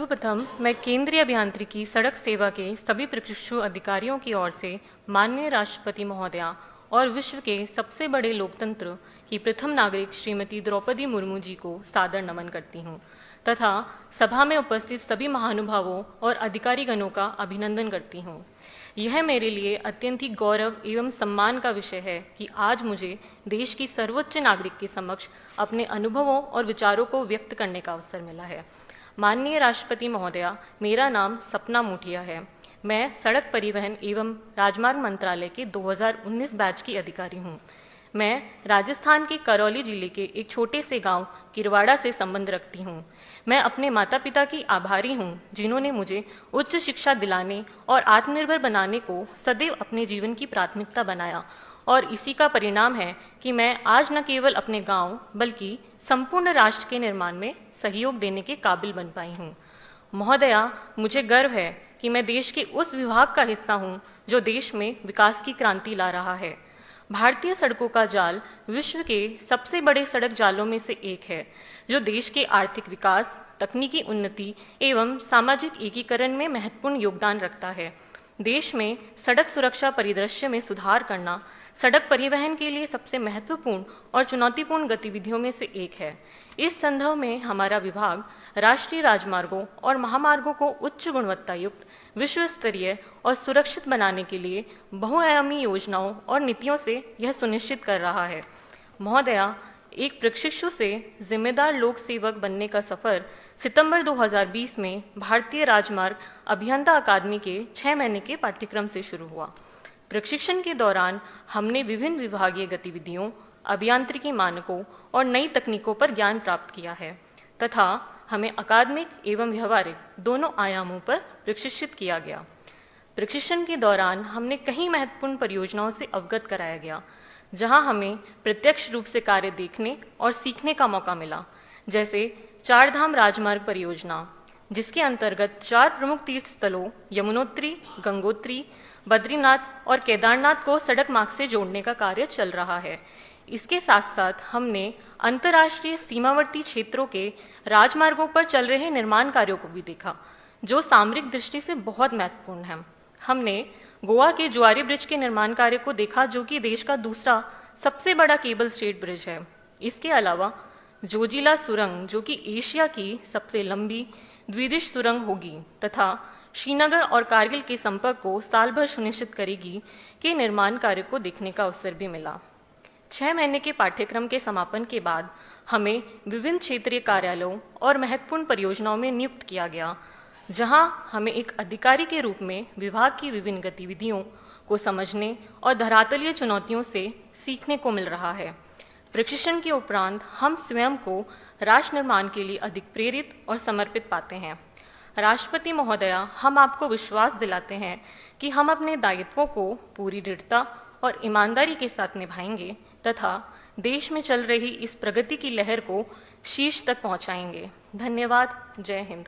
सर्वप्रथम मैं केंद्रीय अभियांत्रिकी सड़क सेवा के सभी प्रशिक्षु अधिकारियों की ओर से माननीय राष्ट्रपति महोदया और विश्व के सबसे बड़े लोकतंत्र की प्रथम नागरिक श्रीमती द्रौपदी मुर्मू जी को सादर नमन करती हूँ तथा सभा में उपस्थित सभी महानुभावों और अधिकारीगणों का अभिनंदन करती हूँ। यह मेरे लिए अत्यंत ही गौरव एवं सम्मान का विषय है कि आज मुझे देश की सर्वोच्च नागरिक के समक्ष अपने अनुभवों और विचारों को व्यक्त करने का अवसर मिला है। माननीय राष्ट्रपति महोदया, मेरा नाम सपना मुठिया है। मैं सड़क परिवहन एवं राजमार्ग मंत्रालय के 2019 बैच की अधिकारी हूँ। मैं राजस्थान के करौली जिले के एक छोटे से गांव किरवाड़ा से संबंध रखती हूँ। मैं अपने माता पिता की आभारी हूँ जिन्होंने मुझे उच्च शिक्षा दिलाने और आत्मनिर्भर बनाने को सदैव अपने जीवन की प्राथमिकता बनाया और इसी का परिणाम है कि मैं आज न केवल अपने गांव बल्कि संपूर्ण राष्ट्र के निर्माण में सहयोग देने के काबिल बन पाई हूँ। महोदया, मुझे गर्व है कि मैं देश के उस विभाग का हिस्सा हूँ जो देश में विकास की क्रांति ला रहा है। भारतीय सड़कों का जाल विश्व के सबसे बड़े सड़क जालों में से एक है, जो देश के आर्थिक विकास, तकनीकी उन्नति एवं सामाजिक एकीकरण में महत्वपूर्ण योगदान रखता है। देश में सड़क सुरक्षा परिदृश्य में सुधार करना सड़क परिवहन के लिए सबसे महत्वपूर्ण और चुनौतीपूर्ण गतिविधियों में से एक है। इस संदर्भ में हमारा विभाग राष्ट्रीय राजमार्गों और महामार्गों को उच्च गुणवत्ता युक्त, विश्व स्तरीय और सुरक्षित बनाने के लिए बहुआयामी योजनाओं और नीतियों से यह सुनिश्चित कर रहा है। महोदया, एक प्रशिक्षु से जिम्मेदार लोक सेवक बनने का सफर सितंबर 2020 में भारतीय राजमार्ग अभियंता अकादमी के 6 महीने के पाठ्यक्रम से शुरू हुआ। प्रशिक्षण के दौरान हमने विभिन्न विभागीय गतिविधियों, अभियांत्रिकी मानकों और नई तकनीकों पर ज्ञान प्राप्त किया है तथा हमें अकादमिक एवं व्यवहारिक दोनों आयामों पर प्रशिक्षित किया गया। प्रशिक्षण के दौरान हमने कई महत्वपूर्ण परियोजनाओं से अवगत कराया गया, जहां हमें प्रत्यक्ष रूप से कार्य देखने और सीखने का मौका मिला, जैसे चारधाम राजमार्ग परियोजना, जिसके अंतर्गत 4 प्रमुख तीर्थ स्थलों यमुनोत्री, गंगोत्री, बद्रीनाथ और केदारनाथ को सड़क मार्ग से जोड़ने का कार्य चल रहा है। इसके साथ साथ हमने अंतर्राष्ट्रीय सीमावर्ती क्षेत्रों के राजमार्गों पर चल रहे निर्माण कार्यों को भी देखा, जो सामरिक दृष्टि से बहुत महत्वपूर्ण है। हमने गोवा के जुआरी ब्रिज के निर्माण कार्य को देखा, जो कि देश का दूसरा सबसे बड़ा केबल स्टेट ब्रिज है। इसके अलावा जोजिला सुरंग, जो कि एशिया की सबसे लंबी द्विदिश सुरंग होगी तथा श्रीनगर और कारगिल के संपर्क को साल भर सुनिश्चित करेगी, के निर्माण कार्य को देखने का अवसर भी मिला। 6 महीने के पाठ्यक्रम के समापन के बाद हमें विभिन्न क्षेत्रीय कार्यालयों और महत्वपूर्ण परियोजनाओं में नियुक्त किया गया, जहां हमें एक अधिकारी के रूप में विभाग की विभिन्न गतिविधियों को समझने और धरातलीय चुनौतियों से सीखने को मिल रहा है। प्रशिक्षण के उपरांत हम स्वयं को राष्ट्र निर्माण के लिए अधिक प्रेरित और समर्पित पाते हैं। राष्ट्रपति महोदया, हम आपको विश्वास दिलाते हैं कि हम अपने दायित्वों को पूरी दृढ़ता और ईमानदारी के साथ निभाएंगे तथा देश में चल रही इस प्रगति की लहर को शीर्ष तक पहुंचाएंगे। धन्यवाद। जय हिंद।